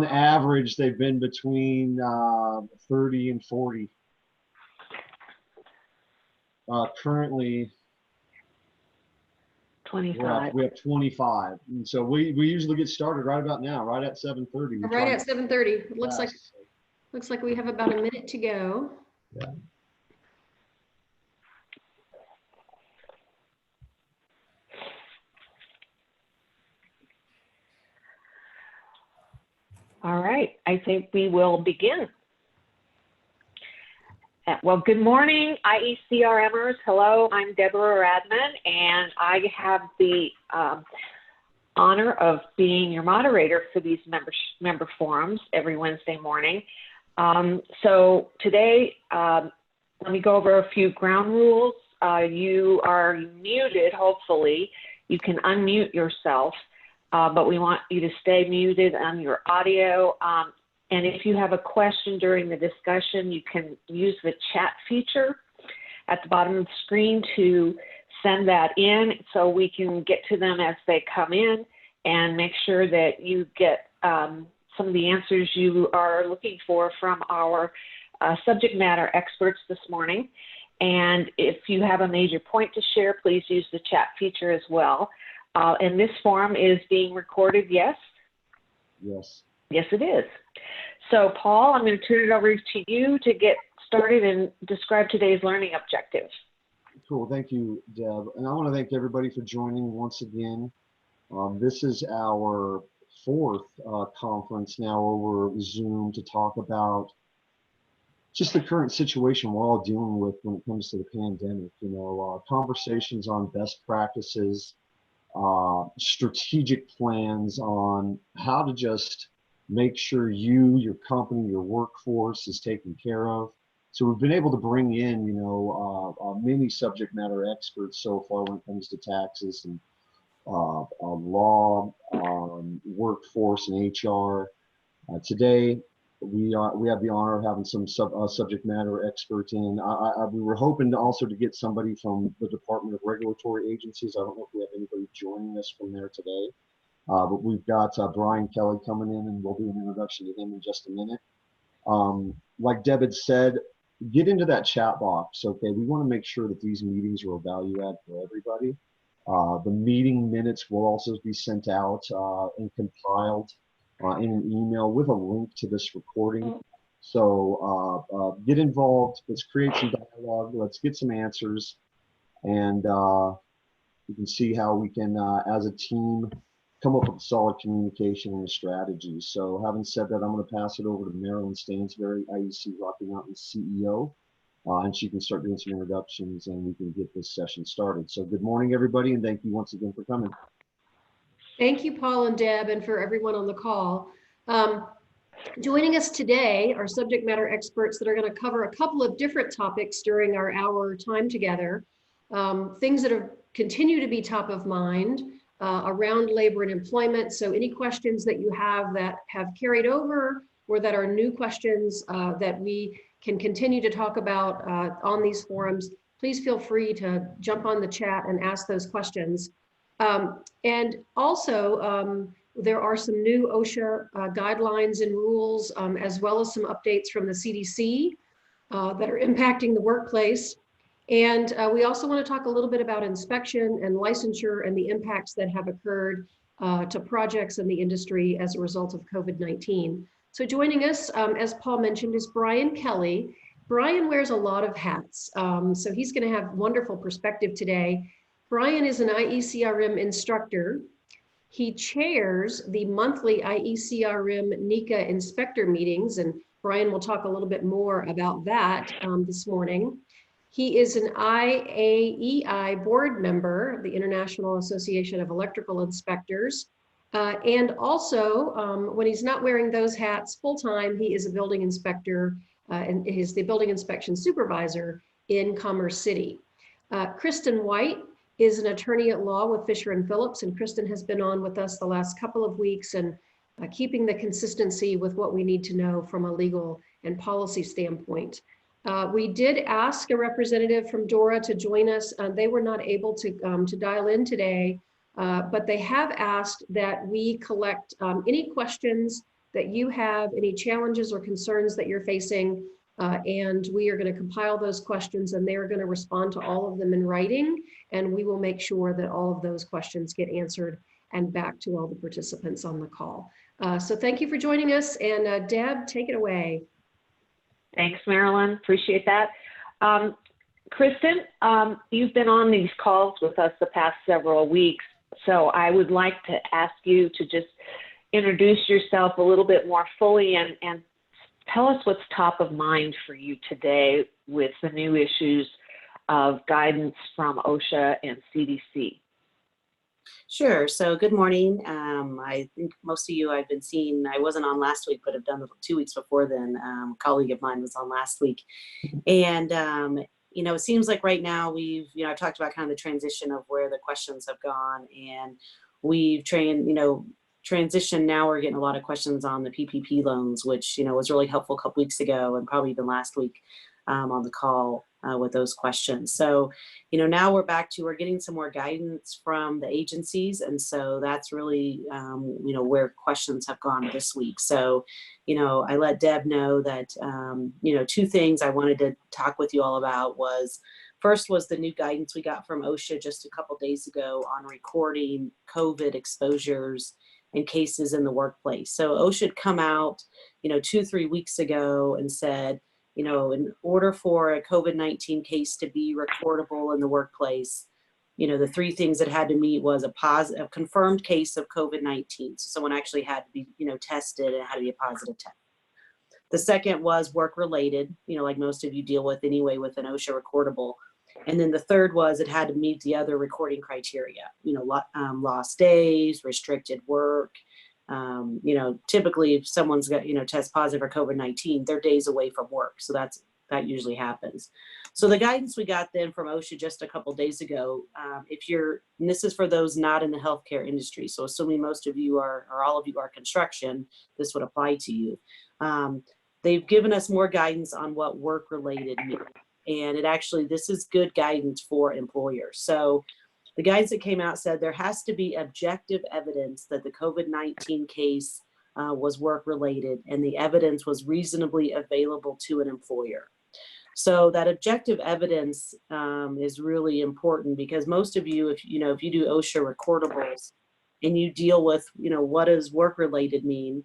on average, they've been between 30 and 40. Currently, 25. we have 25, and so we usually get started right about now, right at 7:30. Right at 7:30. It looks like we have about a minute to go. Yeah. All right, I think we will begin. Well, good morning, IECRMers. Hello, I'm Deborah Radman, and I have the honor of being your moderator for these member forums every Wednesday morning. So today, let me go over a few ground rules. You are muted, hopefully. You can unmute yourself, but we want you to stay muted on your audio. And if you have a question during the discussion, you can use the chat feature at the bottom of the screen to send that in so we can get to them as they come in and make sure that you get some of the answers you are looking for from our subject matter experts this morning. And if you have a major point to share, please use the chat feature as well. And this forum is being recorded, yes? Yes. Yes, it is. So, Paul, I'm going to turn it over to you to get started and describe today's learning objectives. Cool. Thank you, Deb. And I want to thank everybody for joining once again. This is our fourth conference now over Zoom to talk about just the current situation we're all dealing with when it comes to the pandemic. You know, conversations on best practices, strategic plans on how to just make sure you, your company, your workforce is taken care of. So we've been able to bring in, you know, many subject matter experts so far when it comes to taxes and law, workforce, and HR. Today, we have the honor of having some subject matter experts in. We were hoping to also to get somebody from the Department of Regulatory Agencies. I don't know if we have anybody joining us from there today. But we've got Brian Kelly coming in, and we'll do an introduction to him in just a minute. Like Deb had said, get into that chat box, okay? We want to make sure that these meetings are a value add for everybody. The meeting minutes will also be sent out and compiled in an email with a link to this recording. So get involved. Let's create some dialogue. Let's get some answers. And you can see how we can, as a team, come up with solid communication and a strategy. So having said that, I'm going to pass it over to Marilyn Stansberry, IEC Rocky Mountain CEO, and she can start doing some introductions and we can get this session started. So good morning, everybody, and thank you once again for coming. Thank you, Paul and Deb, and for everyone on the call. Joining us today are subject matter experts that are going to cover a couple of different topics during our hour time together. Things that continue to be top of mind around labor and employment. So any questions that you have that have carried over or that are new questions that we can continue to talk about on these forums, please feel free to jump on the chat and ask those questions. And also, there are some new OSHA guidelines and rules, as well as some updates from the CDC that are impacting the workplace. And we also want to talk a little bit about inspection and licensure and the impacts that have occurred to projects in the industry as a result of COVID-19. So joining us, as Paul mentioned, is Brian Kelly. Brian wears a lot of hats, so he's going to have wonderful perspective today. Brian is an IECRM instructor. He chairs the monthly IECRM NECA inspector meetings, and Brian will talk a little bit more about that this morning. He is an IAEi board member of the International Association of Electrical Inspectors. And also, when he's not wearing those hats full-time, he is a building inspector and is the building inspection supervisor in Commerce City. Kristin White is an attorney at law with Fisher & Phillips, and Kristin has been on with us the last couple of weeks and keeping the consistency with what we need to know from a legal and policy standpoint. We did ask a representative from DORA to join us. They were not able to dial in today, but they have asked that we collect any questions that you have any challenges or concerns that you're facing, and we are going to compile those questions, and they're going to respond to all of them in writing, and we will make sure that all of those questions get answered and back to all the participants on the call. So thank you for joining us, and Deb, take it away. Thanks, Marilyn. Appreciate that. Kristin, you've been on these calls with us the past several weeks, so I would like to ask you to just introduce yourself a little bit more fully and tell us what's top of mind for you today with the new issues of guidance from OSHA and CDC. Sure. So good morning. I think most of you I've been seeing, I wasn't on last week, but I've done 2 weeks before then. A colleague of mine was on last week. And, you know, it seems like right now I've talked about kind of the transition of where the questions have gone, and we've transitioned. Now we're getting a lot of questions on the PPP loans, which, was really helpful a couple weeks ago and probably even last week on the call with those questions. So, now we're getting some more guidance from the agencies. And so that's really, where questions have gone this week. So, I let Deb know that, 2 things I wanted to talk with you all about first was the new guidance we got from OSHA just a couple days ago on recording COVID exposures and cases in the workplace. So OSHA had come out, 2-3 weeks ago and said, in order for a COVID-19 case to be recordable in the workplace, the 3 things it had to meet was a confirmed case of COVID-19. So someone actually had to be, tested, and it had to be a positive test. The second was work-related, like most of you deal with anyway with an OSHA recordable. And then the third was it had to meet the other recording criteria, lost days, restricted work. Typically if someone's got, test positive for COVID-19, they're days away from work. So that usually happens. So the guidance we got then from OSHA just a couple days ago, and this is for those not in the healthcare industry. So assuming most of you are, or all of you are construction, this would apply to you. They've given us more guidance on what work-related means. And this is good guidance for employers. So the guidance that came out said there has to be objective evidence that the COVID-19 case was work-related, and the evidence was reasonably available to an employer. So that objective evidence is really important, because most of you, if you do OSHA recordables and you deal with, what does work-related mean?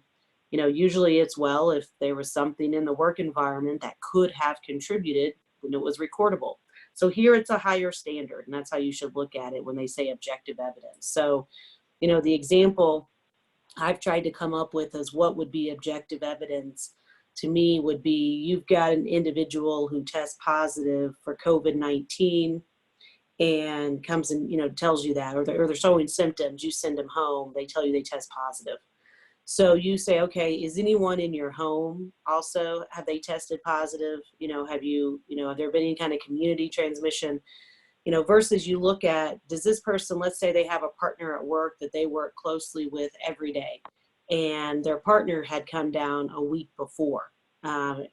Usually it's, well, if there was something in the work environment that could have contributed, then it was recordable. So here it's a higher standard, and that's how you should look at it when they say objective evidence. So, the example I've tried to come up with is what would be objective evidence to me would be, you've got an individual who tests positive for COVID-19 and comes and, tells you that, or they're showing symptoms, you send them home, they tell you they test positive. So you say, okay, is anyone in your home also, have they tested positive? Have there been any kind of community transmission? Versus you look at, does this person, let's say they have a partner at work that they work closely with every day, and their partner had come down a week before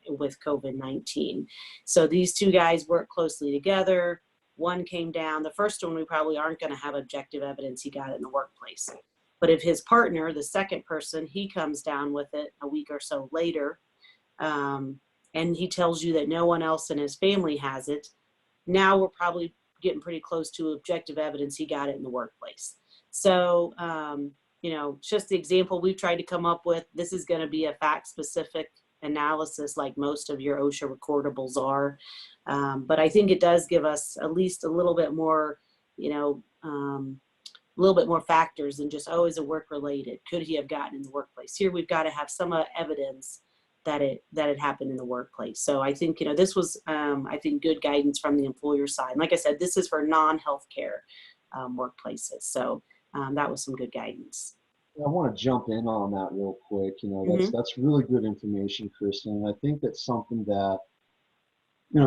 with COVID-19. So these 2 guys work closely together. One came down. The first one, we probably aren't going to have objective evidence he got it in the workplace. But if his partner, the second person, he comes down with it a week or so later, and he tells you that no one else in his family has it, now we're probably getting pretty close to objective evidence he got it in the workplace. So, just the example we've tried to come up with, this is going to be a fact-specific analysis like most of your OSHA recordables are. But I think it does give us at least a little bit more, a little bit more factors than just, oh, is it work related? Could he have gotten in the workplace? Here we've got to have some evidence that it happened in the workplace. So I think, this was, good guidance from the employer side. And like I said, this is for non-healthcare workplaces. So that was some good guidance. I want to jump in on that real quick. That's really good information, Kristin. I think that's something that,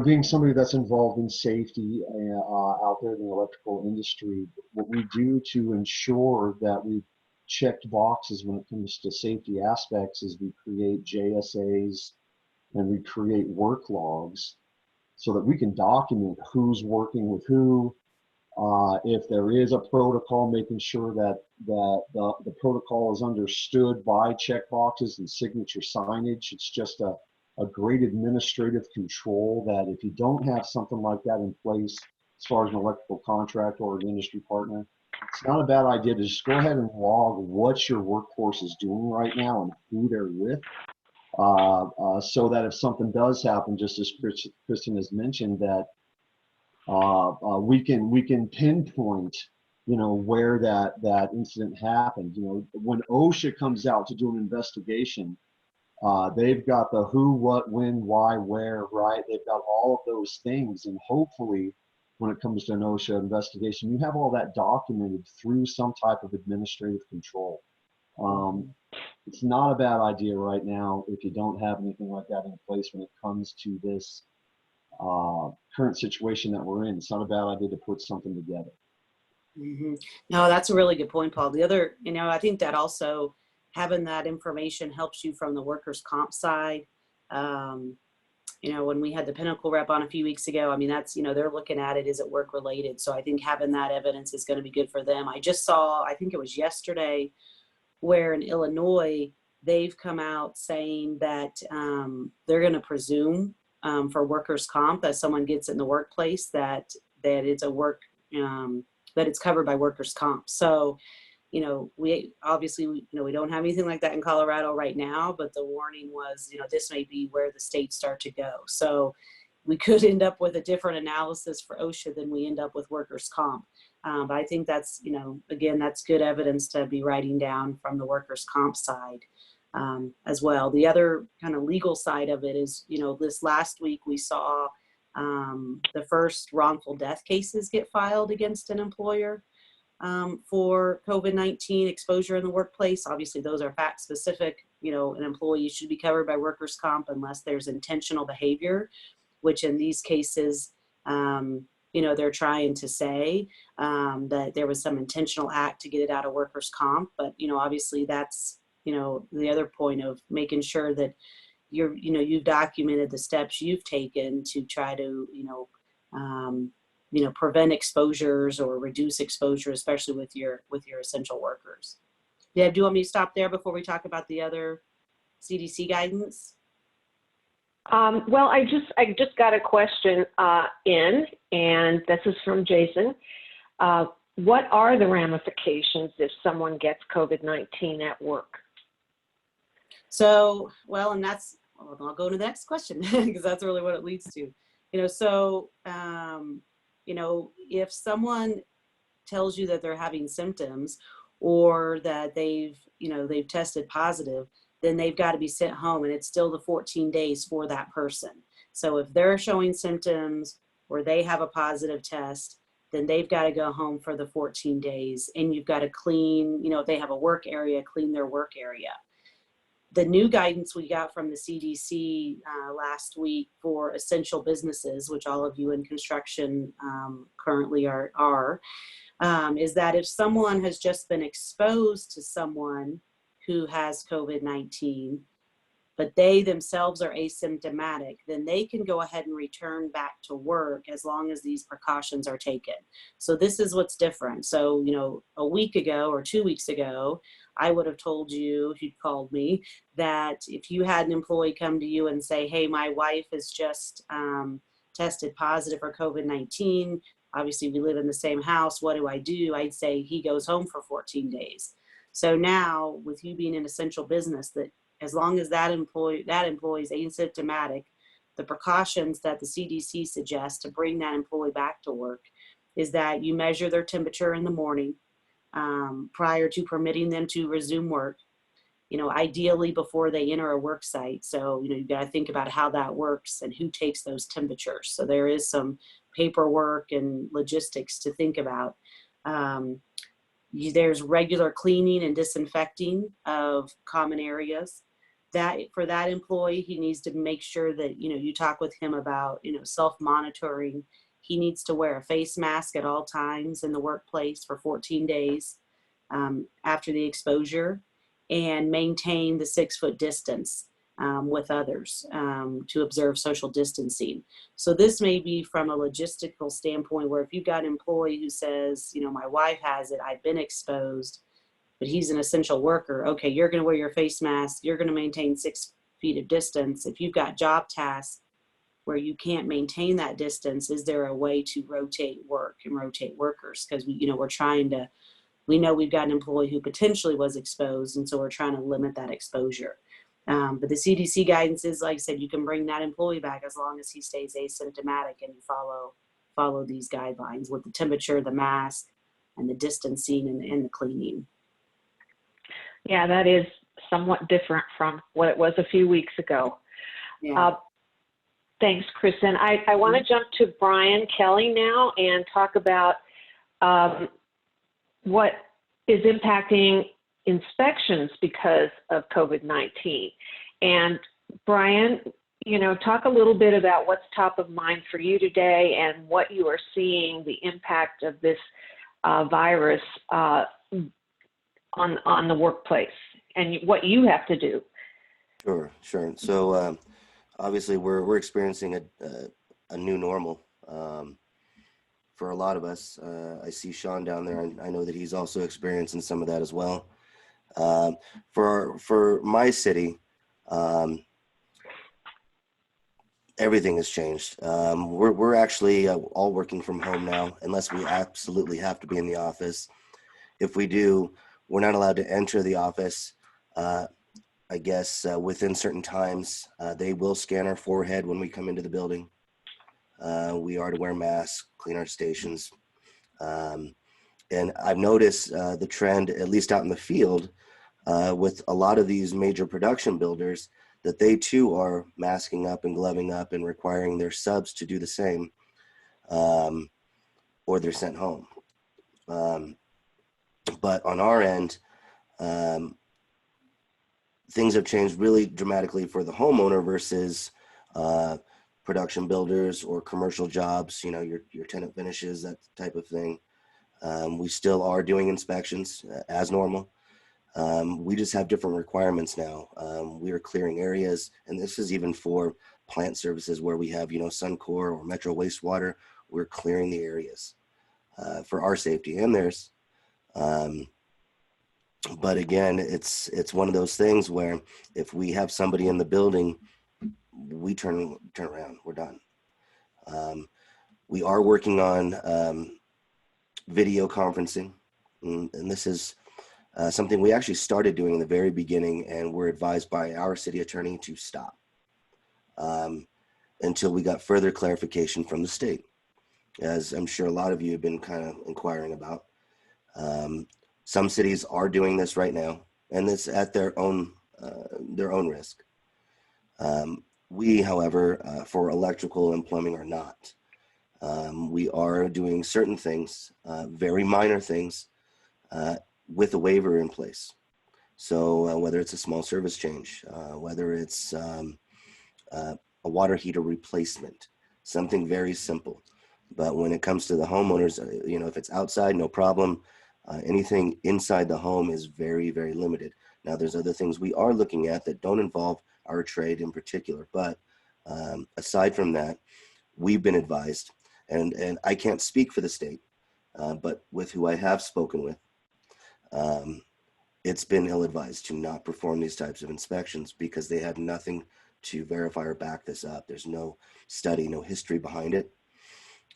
being somebody that's involved in safety out there in the electrical industry, what we do to ensure that we've checked boxes when it comes to safety aspects is we create JSAs and we create work logs so that we can document who's working with who, If there is a protocol, making sure that the protocol is understood by check boxes and signature signage. It's just a great administrative control that if you don't have something like that in place, as far as an electrical contractor or an industry partner, it's not a bad idea to just go ahead and log what your workforce is doing right now and who they're with. So that if something does happen, just as Kristin has mentioned, that we can pinpoint, where that incident happened. When OSHA comes out to do an investigation, they've got the who, what, when, why, where, right? They've got all of those things, and hopefully, when it comes to an OSHA investigation, you have all that documented through some type of administrative control. It's not a bad idea right now if you don't have anything like that in place when it comes to this current situation that we're in. It's not a bad idea to put something together. Mm-hmm. No, that's a really good point, Paul. The other, I think that also having that information helps you from the workers' comp side. When we had the Pinnacle rep on a few weeks ago, I mean, that's, they're looking at it, is it work related? So I think having that evidence is going to be good for them. I just saw, I think it was yesterday, where in Illinois, they've come out saying that they're going to presume for workers' comp that someone gets in the workplace that it's a work, that it's covered by workers' comp. So, we obviously, we don't have anything like that in Colorado right now, but the warning was, this may be where the states start to go. So we could end up with a different analysis for OSHA than we end up with workers' comp. But I think that's, again, that's good evidence to be writing down from the workers' comp side as well. The other kind of legal side of it is, this last week we saw the first wrongful death cases get filed against an employer for COVID-19 exposure in the workplace. Obviously, those are fact specific. An employee should be covered by workers' comp unless there's intentional behavior, which in these cases, they're trying to say that there was some intentional act to get it out of workers' comp. But, obviously that's, the other point of making sure that you've documented the steps you've taken to try to, prevent exposures or reduce exposure, especially with your essential workers. Yeah, do you want me to stop there before we talk about the other CDC guidance? Well, I just got a question in, and this is from Jason. What are the ramifications if someone gets COVID-19 at work? So, well, and I'll go to the next question because that's really what it leads to. If someone tells you that they're having symptoms or that they've tested positive, then they've got to be sent home, and it's still the 14 days for that person. So if they're showing symptoms or they have a positive test, then they've got to go home for the 14 days, and you've got to clean, if they have a work area, clean their work area. The new guidance we got from the CDC last week for essential businesses, which all of you in construction currently are, is that if someone has just been exposed to someone who has COVID-19, but they themselves are asymptomatic, then they can go ahead and return back to work as long as these precautions are taken. So this is what's different. So, a week ago or 2 weeks ago, I would have told you, if you'd called me, that if you had an employee come to you and say, hey, my wife has just tested positive for COVID-19. Obviously, we live in the same house. What do? I'd say he goes home for 14 days. So now, with you being an essential business, that as long as that employee is asymptomatic, the precautions that the CDC suggests to bring that employee back to work is that you measure their temperature in the morning prior to permitting them to resume work, ideally before they enter a work site. So, you've got to think about how that works and who takes those temperatures. So there is some paperwork and logistics to think about. There's regular cleaning and disinfecting of common areas. That for that employee, he needs to make sure that, you talk with him about, self-monitoring. He needs to wear a face mask at all times in the workplace for 14 days after the exposure, and maintain the 6-foot distance with others to observe social distancing. So this may be from a logistical standpoint where if you've got an employee who says, you know, my wife has it, I've been exposed, but he's an essential worker. Okay, you're going to wear your face mask. You're going to maintain 6 feet of distance. If you've got job tasks where you can't maintain that distance, is there a way to rotate work and rotate workers? Because we know we've got an employee who potentially was exposed, and so we're trying to limit that exposure. But the CDC guidance is, like I said, you can bring that employee back as long as he stays asymptomatic and you follow these guidelines with the temperature, the mask, and the distancing and the cleaning. Yeah, that is somewhat different from what it was a few weeks ago. Yeah. Thanks, Kristin. I want to jump to Brian Kelly now and talk about what is impacting inspections because of COVID-19. And Brian, you know, talk a little bit about what's top of mind for you today and what you are seeing the impact of this virus on the workplace and what you have to do. Sure. So obviously we're experiencing a new normal. For a lot of us, I see Sean down there, and I know that he's also experiencing some of that as well. For my city, everything has changed. We're actually all working from home now, unless we absolutely have to be in the office. If we do, we're not allowed to enter the office. I guess within certain times, they will scan our forehead when we come into the building. We are to wear masks, clean our stations. And I've noticed the trend, at least out in the field, with a lot of these major production builders, that they too are masking up and gloving up and requiring their subs to do the same, or they're sent home. But on our end, things have changed really dramatically for the homeowner versus production builders or commercial jobs, you know, your tenant finishes, that type of thing. We still are doing inspections as normal. We just have different requirements now. We are clearing areas, and this is even for plant services where we have, you know, Suncor or Metro Wastewater. We're clearing the areas for our safety and theirs. But again, it's one of those things where if we have somebody in the building, we turn around, we're done. We are working on video conferencing, and this is something we actually started doing in the very beginning, and we're advised by our city attorney to stop until we got further clarification from the state, as I'm sure a lot of you have been kind of inquiring about. Some cities are doing this right now, and it's at their own risk. We, however, for electrical and plumbing are not. We are doing certain things, very minor things, with a waiver in place. So whether it's a small service change, whether it's a water heater replacement, something very simple. But when it comes to the homeowners, you know, if it's outside, no problem. Anything inside the home is very, very limited. Now, there's other things we are looking at that don't involve our trade in particular. But aside from that, we've been advised, and I can't speak for the state, but with who I have spoken with, it's been ill-advised to not perform these types of inspections because they have nothing to verify or back this up. There's no study, no history behind it.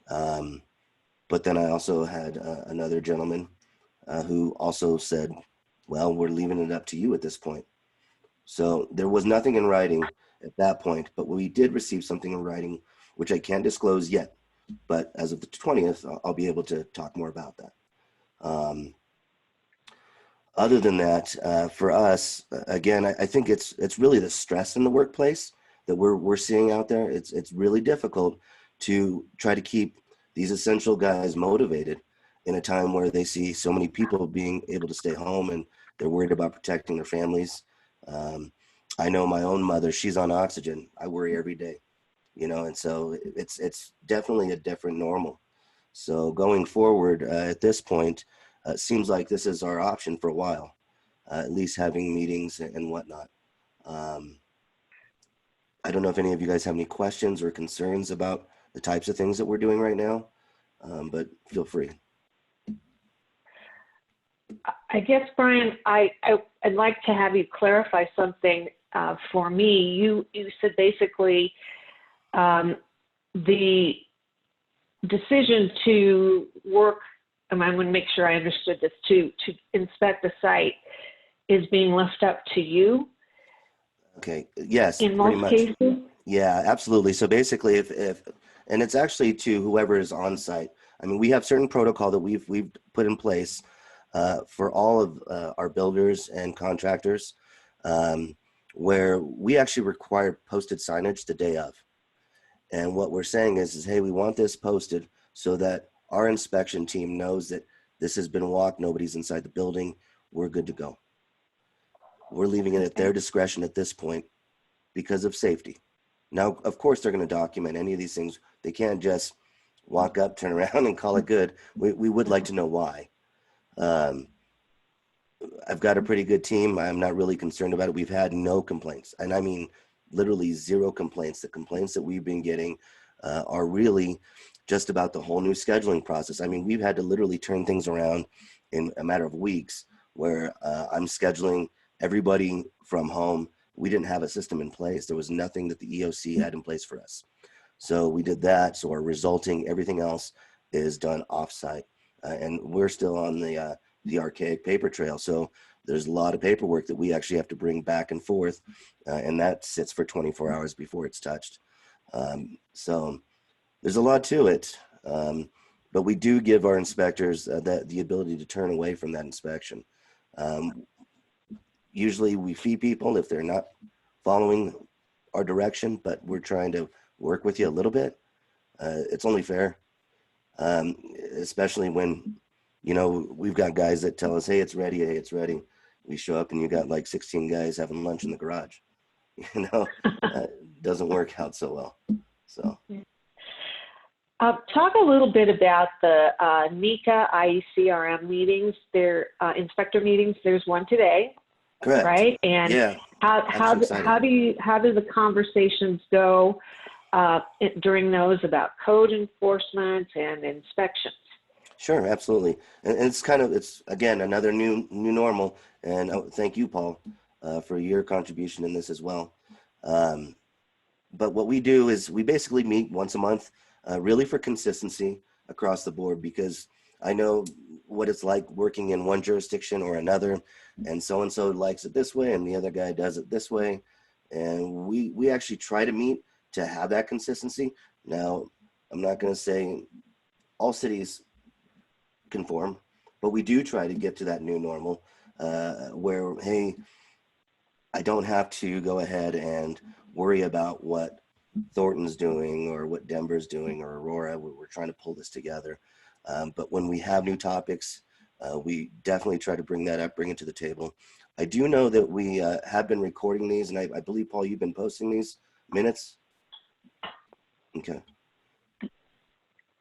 But then I also had another gentleman who also said, well, we're leaving it up to you at this point. So there was nothing in writing at that point, but we did receive something in writing, which I can't disclose yet. But as of the 20th, I'll be able to talk more about that. Other than that, for us, again, I think it's really the stress in the workplace that we're seeing out there. It's really difficult to try to keep these essential guys motivated in a time where they see so many people being able to stay home and they're worried about protecting their families. I know my own mother, she's on oxygen. I worry every day, you know, and so it's definitely a different normal. So going forward at this point, it seems like this is our option for a while, at least having meetings and whatnot. I don't know if any of you guys have any questions or concerns about the types of things that we're doing right now, but feel free. I guess, Brian, I'd like to have you clarify something for me. You said basically the decision to work, and I want to make sure I understood this, to inspect the site is being left up to you. Okay, yes, In pretty most much. cases? Yeah, absolutely. So basically, if and it's actually to whoever is on site. I mean, we have certain protocol that we've put in place for all of our builders and contractors, where we actually require posted signage the day of. And what we're saying is, hey, we want this posted so that our inspection team knows that this has been walked, nobody's inside the building, we're good to go. We're leaving it at their discretion at this point because of safety. Now, of course, they're going to document any of these things. They can't just walk up, turn around, and call it good. We would like to know why. I've got a pretty good team. I'm not really concerned about it. We've had no complaints. And I mean, literally 0 complaints. The complaints that we've been getting are really just about the whole new scheduling process. I mean, we've had to literally turn things around in a matter of weeks where I'm scheduling everybody from home. We didn't have a system in place. There was nothing that the EOC had in place for us. So we did that. So our resulting, everything else is done offsite. And we're still on the archaic paper trail. So there's a lot of paperwork that we actually have to bring back and forth. And that sits for 24 hours before it's touched. So there's a lot to it. But we do give our inspectors the ability to turn away from that inspection. Usually we fee people if they're not following our direction, but we're trying to work with you a little bit. It's only fair, especially when, you know, we've got guys that tell us, hey, it's ready, hey, it's ready. We show up and you got like 16 guys having lunch in the garage. You know, doesn't work out so well. So. Talk a little bit about the NECA IECRM meetings. They're inspector meetings. There's one today. Correct. Right? And yeah, how do the conversations go during those about code enforcement and inspections? Sure, absolutely. And it's again another new normal. And thank you, Paul, for your contribution in this as well. But what we do is we basically meet once a month, really for consistency across the board, because I know what it's like working in one jurisdiction or another, and so likes it this way and the other guy does it this way. And we actually try to meet to have that consistency. Now, I'm not going to say all cities conform, but we do try to get to that new normal where, hey, I don't have to go ahead and worry about what Thornton's doing or what Denver's doing or Aurora. We're trying to pull this together. But when we have new topics, we definitely try to bring that up, bring it to the table. I do know that we have been recording these, and I believe, Paul, you've been posting these minutes? Okay.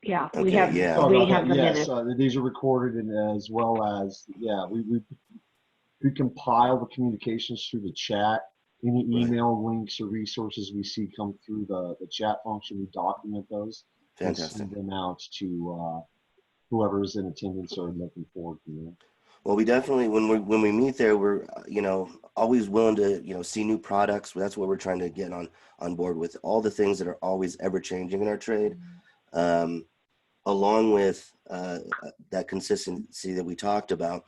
Yeah, okay, we have, yeah. we have the Yes, minutes. these are recorded, and as well as, yeah, we compile the communications through the chat. Any email links or resources we see come through the chat function, we document those. Fantastic. And send them out to whoever's in attendance or looking forward to them. Well, we definitely, when we meet there, we're, you know, always willing to, you know, see new products. That's what we're trying to get on board with, all the things that are always ever changing in our trade, along with that consistency that we talked about.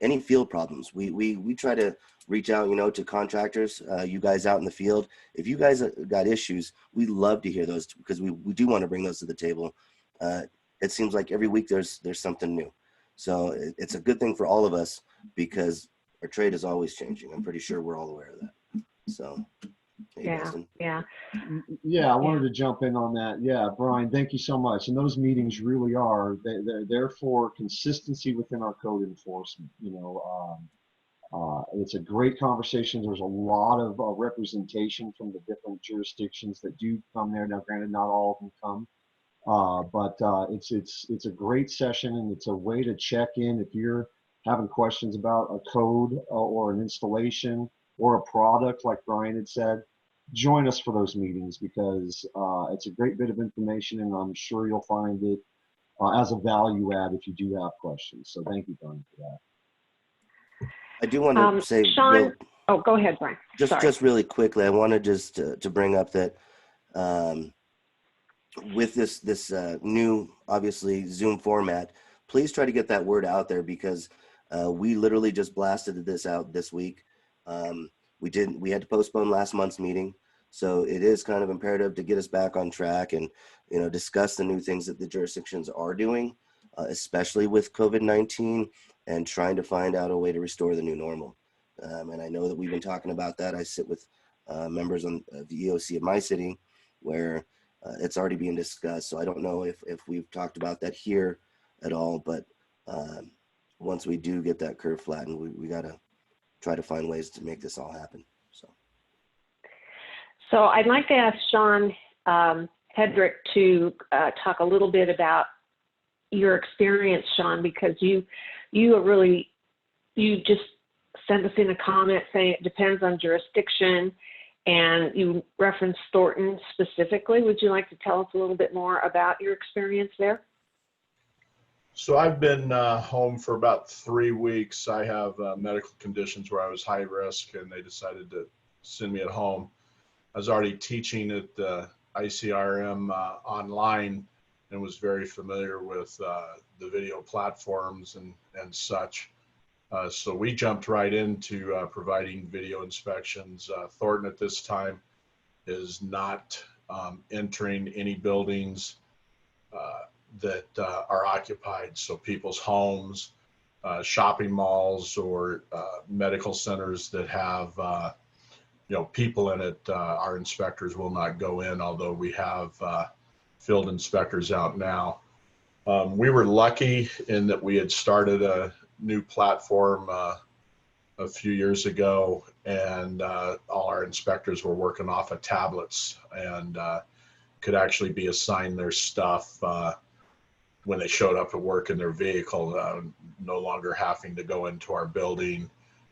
Any field problems, we try to reach out, you know, to contractors, you guys out in the field. If you guys got issues, we love to hear those, because we do want to bring those to the table. It seems like every week there's something new. So it's a good thing for all of us, because our trade is always changing. I'm pretty sure we're all aware of that. So, hey, Yeah, Dustin. yeah. Yeah, I wanted to jump in on that. Yeah, Brian, thank you so much. And those meetings really are, they're there for consistency within our code enforcement. You know, it's a great conversation. There's a lot of representation from the different jurisdictions that do come there. Now, granted, not all of them come. But it's a great session, and it's a way to check in if you're having questions about a code or an installation or a product, like Brian had said. join us for those meetings, because it's a great bit of information, and I'm sure you'll find it as a value add if you do have questions. So thank you, Brian, for that. I do want to say, Sean, oh, go ahead, Brian. just really quickly, I wanted just to bring up that with this new, obviously, Zoom format, please try to get that word out there, because we literally just blasted this out this week. We had to postpone last month's meeting, so it is kind of imperative to get us back on track and discuss the new things that the jurisdictions are doing, especially with COVID-19, and trying to find out a way to restore the new normal. And I know that we've been talking about that. I sit with members on the EOC of my city, where it's already being discussed. So I don't know if we've talked about that here at all, but once we do get that curve flattened, we got to try to find ways to make this all happen. So I'd like to ask Sean Hedrick to talk a little bit about your experience, Sean, because you just sent us in a comment saying it depends on jurisdiction, and you referenced Thornton specifically. Would you like to tell us a little bit more about your experience there? So I've been home for about 3 weeks. I have medical conditions where I was high risk, and they decided to send me at home. I was already teaching at the IECRM online, and was very familiar with the video platforms and such. So we jumped right into providing video inspections. Thornton at this time is not entering any buildings that are occupied. So people's homes, shopping malls, or medical centers that have people in it, our inspectors will not go in, although we have field inspectors out now. We were lucky in that we had started a new platform a few years ago, and all our inspectors were working off of tablets, and could actually be assigned their stuff when they showed up at work in their vehicle, no longer having to go into our building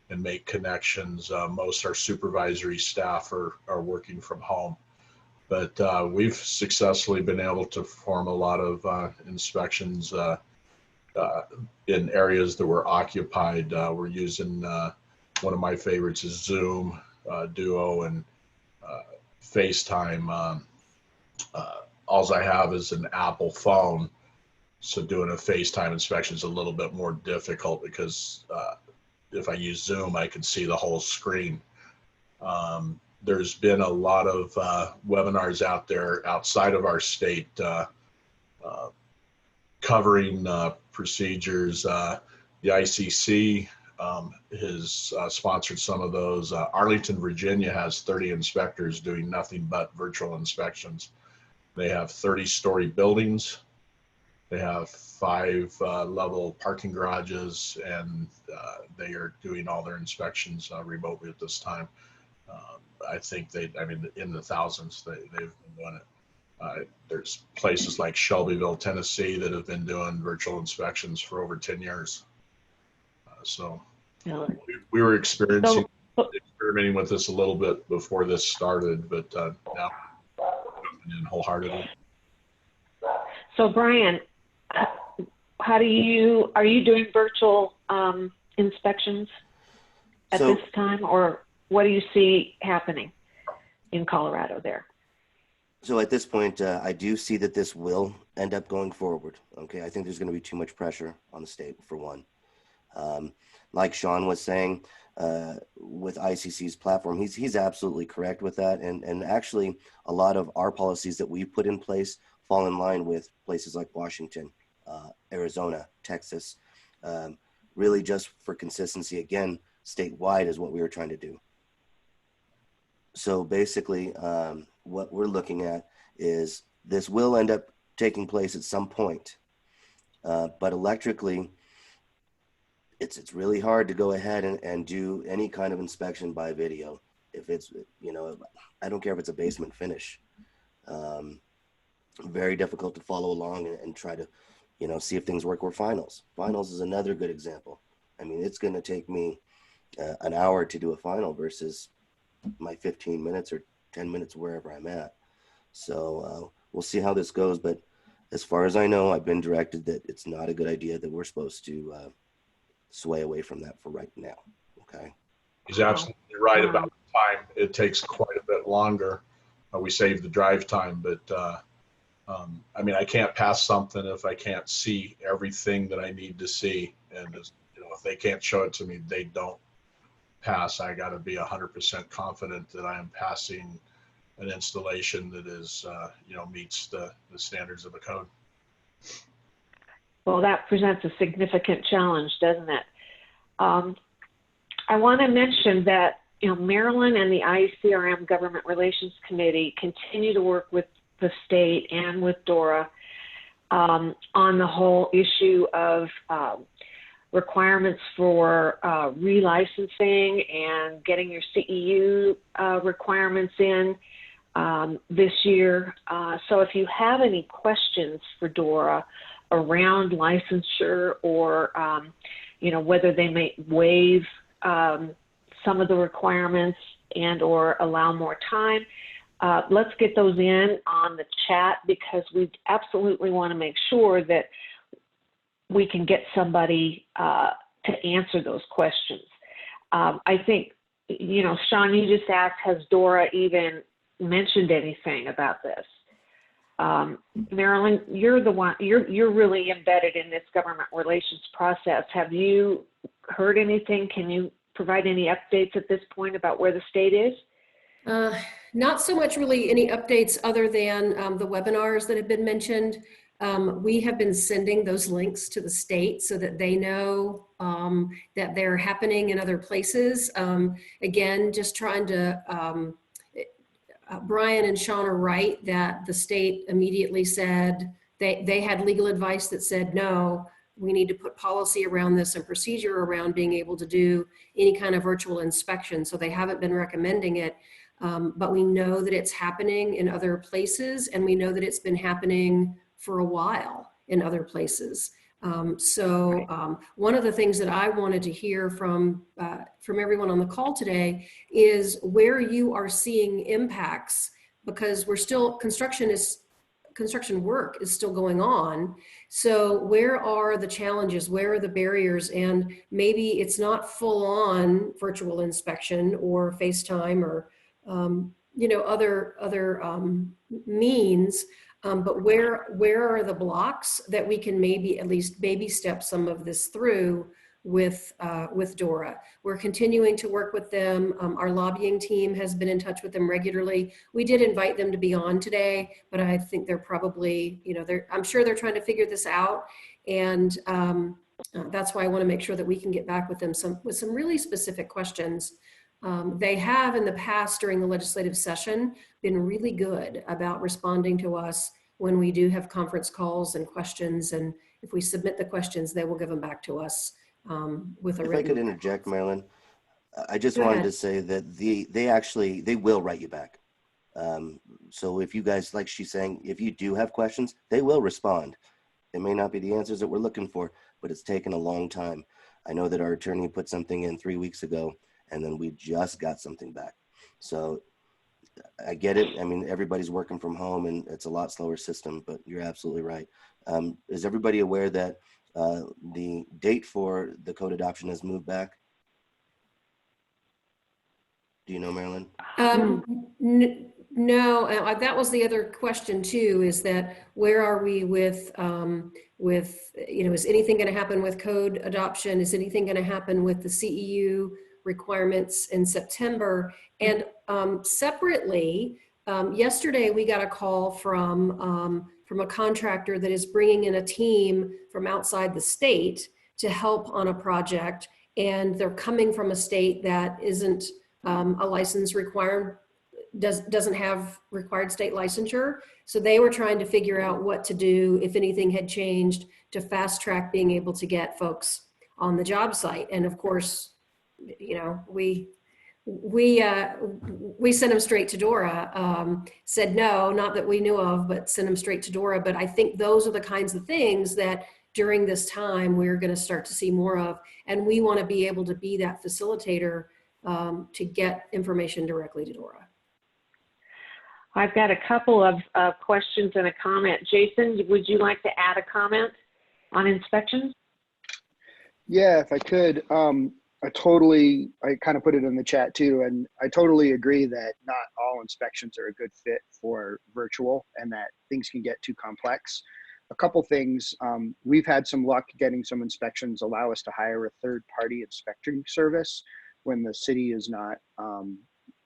and make connections. Most our supervisory staff are working from home, but we've successfully been able to perform a lot of inspections in areas that were occupied. We're using, one of my favorites is Zoom, Duo, and FaceTime. All I have is an Apple phone, so doing a FaceTime inspection is a little bit more difficult, because if I use Zoom, I can see the whole screen. There's been a lot of webinars out there outside of our state covering procedures. The ICC has sponsored some of those. Arlington, Virginia has 30 inspectors doing nothing but virtual inspections. They have 30-story buildings. They have 5-level parking garages, and they are doing all their inspections remotely at this time. I think in the thousands, they've been doing it. There's places like Shelbyville, Tennessee, that have been doing virtual inspections for over 10 years. So we were experimenting with this a little bit before this started, but now jumping in wholeheartedly. So Brian, are you doing virtual inspections at this time, or what do you see happening in Colorado there? So at this point, I do see that this will end up going forward. Okay, I think there's going to be too much pressure on the state, for one. Like Sean was saying, with ICC's platform, he's absolutely correct with that. And actually, a lot of our policies that we put in place fall in line with places like Washington, Arizona, Texas. Really, just for consistency, again, statewide is what we were trying to do. So basically, what we're looking at is this will end up taking place at some point, but electrically, it's really hard to go ahead and do any kind of inspection by video. If it's, I don't care if it's a basement finish. Very difficult to follow along and try to, see if things work. Or finals. Finals is another good example. I mean, it's going to take me an hour to do a final versus my 15 minutes or 10 minutes wherever I'm at. So we'll see how this goes. But as far as I know, I've been directed that it's not a good idea, that we're supposed to sway away from that for right now. Okay. He's absolutely right about the time. It takes quite a bit longer. We save the drive time, but I mean, I can't pass something if I can't see everything that I need to see. And if they can't show it to me, they don't pass. I got to be 100% confident that I am passing an installation that is, meets the standards of the code. Well, that presents a significant challenge, doesn't it? I want to mention that Maryland and the IECRM Government Relations Committee continue to work with the state and with DORA on the whole issue of requirements for relicensing and getting your CEU requirements in this year. So if you have any questions for DORA around licensure or whether they may waive some of the requirements and or allow more time, let's get those in on the chat, because we absolutely want to make sure that we can get somebody to answer those questions. I think, Sean, you just asked, has DORA even mentioned anything about this? Marilyn, you're the one, you're really embedded in this government relations process. Have you heard anything? Can you provide any updates at this point about where the state is? Not so much really any updates other than the webinars that have been mentioned. We have been sending those links to the state so that they know that they're happening in other places. Again, just trying to, Brian and Sean are right that the state immediately said, they had legal advice that said, no, we need to put policy around this and procedure around being able to do any kind of virtual inspection. So they haven't been recommending it. But we know that it's happening in other places, and we know that it's been happening for a while in other places. One of the things that I wanted to hear from everyone on the call today is where you are seeing impacts, because we're still, construction work is still going on. So where are the challenges? Where are the barriers? And maybe it's not full on virtual inspection or FaceTime or other means, but where are the blocks that we can maybe at least baby step some of this through with DORA? We're continuing to work with them. Our lobbying team has been in touch with them regularly. We did invite them to be on today, but I think they're probably, I'm sure they're trying to figure this out. And that's why I want to make sure that we can get back with them with some really specific questions. They have in the past during the legislative session been really good about responding to us when we do have conference calls and questions. And if we submit the questions, they will give them back to us with a written. If I could interject, Marilyn, I just wanted to say that they will write you back. So if you guys, like she's saying, if you do have questions, they will respond. It may not be the answers that we're looking for, but it's taken a long time. I know that our attorney put something in 3 weeks ago, and then we just got something back. So I get it. I mean, everybody's working from home and it's a lot slower system, but you're absolutely right. Is everybody aware that the date for the code adoption has moved back? Do you know, Marilyn? No, that was the other question too, is that where are we with, is anything going to happen with code adoption? Is anything going to happen with the CEU requirements in September? And separately, yesterday we got a call from a contractor that is bringing in a team from outside the state to help on a project, and they're coming from a state that isn't a license required, doesn't have required state licensure. So they were trying to figure out what to do, if anything had changed, to fast track being able to get folks on the job site. And of course, we sent them straight to DORA, said no, not that we knew of, but sent them straight to DORA. But I think those are the kinds of things that during this time we're going to start to see more of. And we want to be able to be that facilitator to get information directly to DORA. I've got a couple of questions and a comment. Jason, would you like to add a comment on inspections? Yeah, if I could, I kind of put it in the chat too, and I totally agree that not all inspections are a good fit for virtual and that things can get too complex. A couple things, we've had some luck getting some inspections allow us to hire a third-party inspecting service when the city is not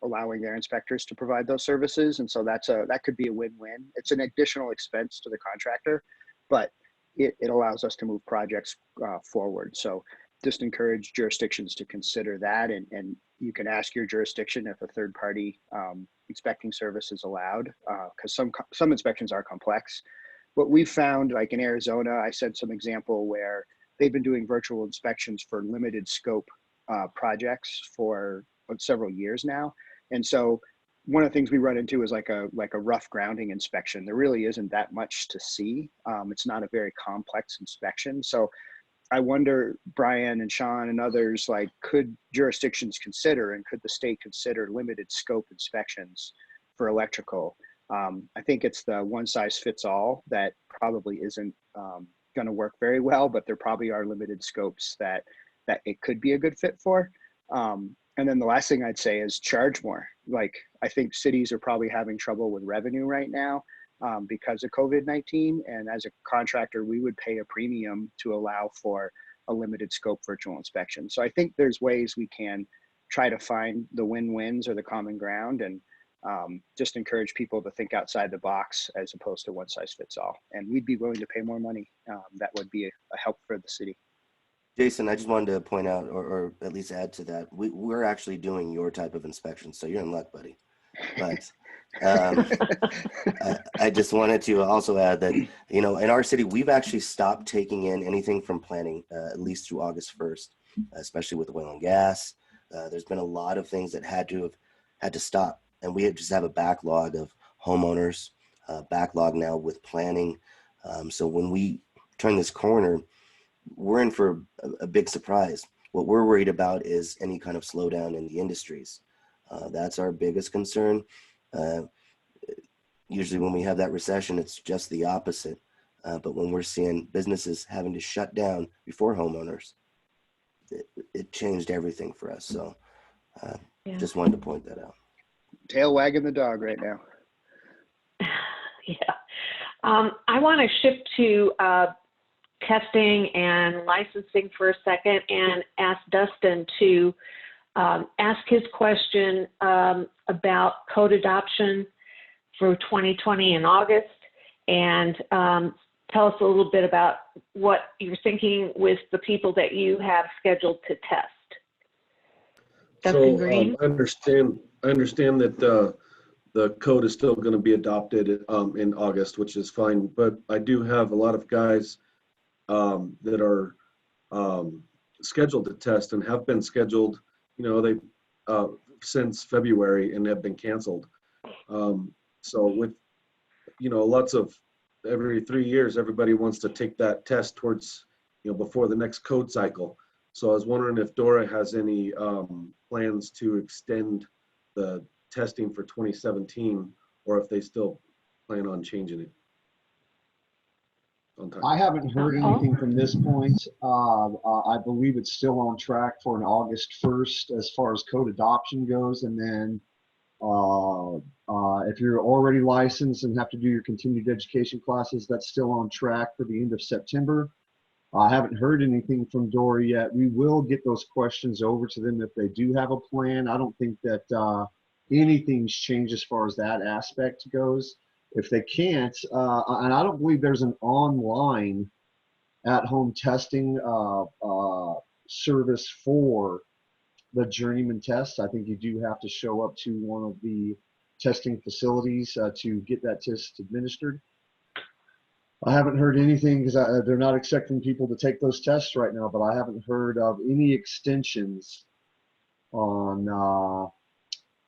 allowing their inspectors to provide those services. And so that could be a win-win. It's an additional expense to the contractor, but it allows us to move projects forward. So just encourage jurisdictions to consider that. And you can ask your jurisdiction if a third-party inspecting service is allowed, because some inspections are complex. What we've found, like in Arizona, I said some example where they've been doing virtual inspections for limited scope projects for several years now. And so one of the things we run into is like a rough grounding inspection. There really isn't that much to see. It's not a very complex inspection. So I wonder, Brian and Sean and others, like, could jurisdictions consider and could the state consider limited scope inspections for electrical? I think it's the one size fits all that probably isn't going to work very well, but there probably are limited scopes that it could be a good fit for. And then the last thing I'd say is charge more. Like, I think cities are probably having trouble with revenue right now because of COVID-19. And as a contractor, we would pay a premium to allow for a limited scope virtual inspection. So I think there's ways we can try to find the win-wins or the common ground, and just encourage people to think outside the box as opposed to one size fits all. And we'd be willing to pay more money. That would be a help for the city. Jason, I just wanted to point out, or at least add to that, we're actually doing your type of inspection, so you're in luck, buddy. But I just wanted to also add that, you know, in our city, we've actually stopped taking in anything from planning, at least through August 1st, especially with oil and gas. There's been a lot of things that had to stop, and we just have a backlog of homeowners, backlog now with planning. So when we turn this corner, we're in for a big surprise. What we're worried about is any kind of slowdown in the industries. That's our biggest concern. Usually when we have that recession, it's just the opposite. But when we're seeing businesses having to shut down before homeowners, it changed everything for us. So just wanted to point that out. Tail wagging the dog right now. Yeah. I want to shift to testing and licensing for a second and ask Dustin to ask his question about code adoption for 2020 in August, and tell us a little bit about what you're thinking with the people that you have scheduled to test. Dustin Green? I understand that the code is still going to be adopted in August, which is fine, but I do have a lot of guys that are scheduled to test and have been scheduled, you know, they since February and have been canceled. So with, you know, lots of every 3 years, everybody wants to take that test towards, you know, before the next code cycle. So I was wondering if DORA has any plans to extend the testing for 2017, or if they still plan on changing it. I haven't heard anything from this point. I believe it's still on track for an August 1st as far as code adoption goes. And then if you're already licensed and have to do your continued education classes, that's still on track for the end of September. I haven't heard anything from DORA yet. We will get those questions over to them if they do have a plan. I don't think that anything's changed as far as that aspect goes. If they can't, and I don't believe there's an online at-home testing service for the journeyman test. I think you do have to show up to one of the testing facilities to get that test administered. I haven't heard anything because they're not expecting people to take those tests right now, but I haven't heard of any extensions on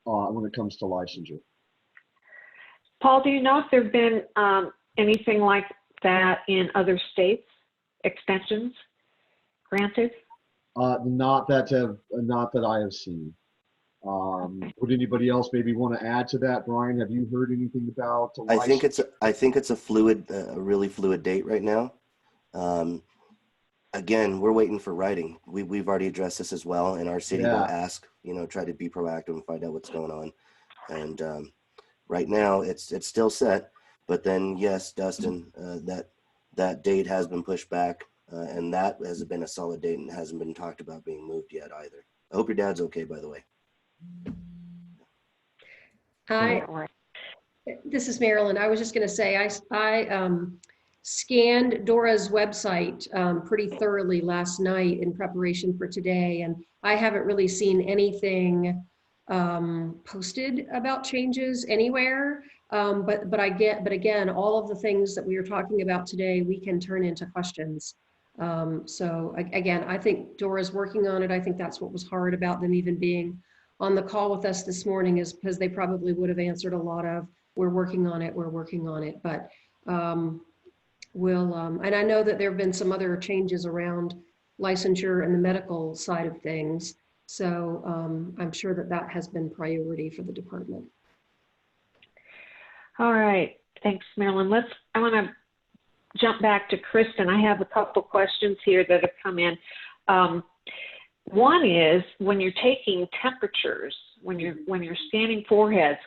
when it comes to licensure. Paul, do you know if there have been anything like that in other states, extensions granted? Not that I have seen. Would anybody else maybe want to add to that? Brian, have you heard anything about the I think it's a fluid, a really fluid date right now. Again, we're waiting for writing. We've already addressed this as well, and our city will ask, try to be proactive and find out what's going on. And right now, it's still set. But then, yes, Dustin, that date has been pushed back, and that has been a solid date and hasn't been talked about being moved yet either. I hope your dad's okay, by the way. This is Marilyn. I was just going to say, I scanned DORA's website pretty thoroughly last night in preparation for today, and I haven't really seen anything posted about changes anywhere. But again, all of the things that we are talking about today, we can turn into questions. So again, I think DORA's working on it. I think that's what was hard about them even being on the call with us this morning, is because they probably would have answered a lot of, we're working on it. But and I know that there have been some other changes around licensure and the medical side of things. So I'm sure that has been priority for the department. All right, thanks, Marilyn. I want to jump back to Kristin. I have a couple questions here that have come in. One is, when you're taking temperatures, when you're scanning foreheads,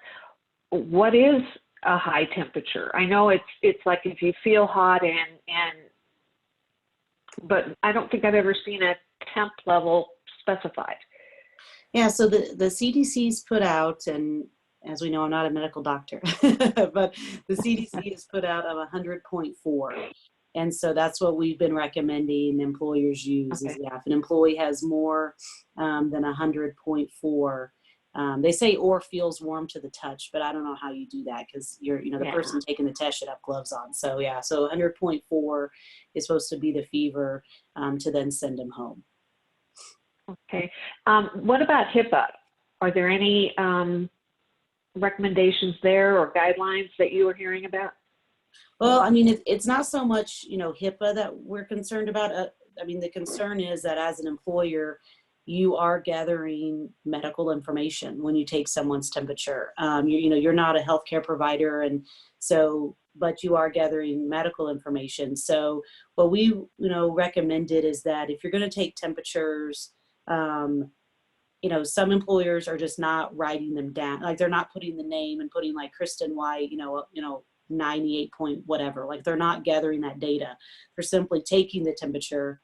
what is a high temperature? I know it's like if you feel hot but I don't think I've ever seen a temp level specified. Yeah, so the CDC's put out, and as we know, I'm not a medical doctor, but the CDC has put out of 100.4. And so that's what we've been recommending employers use. Okay. Is, if an employee has more than 100.4, they say or feels warm to the touch, but I don't know how you do that, because the person taking the test should have gloves on. So so 100.4 is supposed to be the fever to then send them home. Okay. What about HIPAA? Are there any recommendations there or guidelines that you were hearing about? Well, I mean, it's not so much, HIPAA that we're concerned about. I mean, the concern is that as an employer, you are gathering medical information when you take someone's temperature. You're not a healthcare provider, and so, but you are gathering medical information. So what we, recommended is that if you're going to take temperatures, some employers are just not writing them down. Like, they're not putting the name and putting like Kristin White, 98 point whatever. Like, they're not gathering that data. They're simply taking the temperature.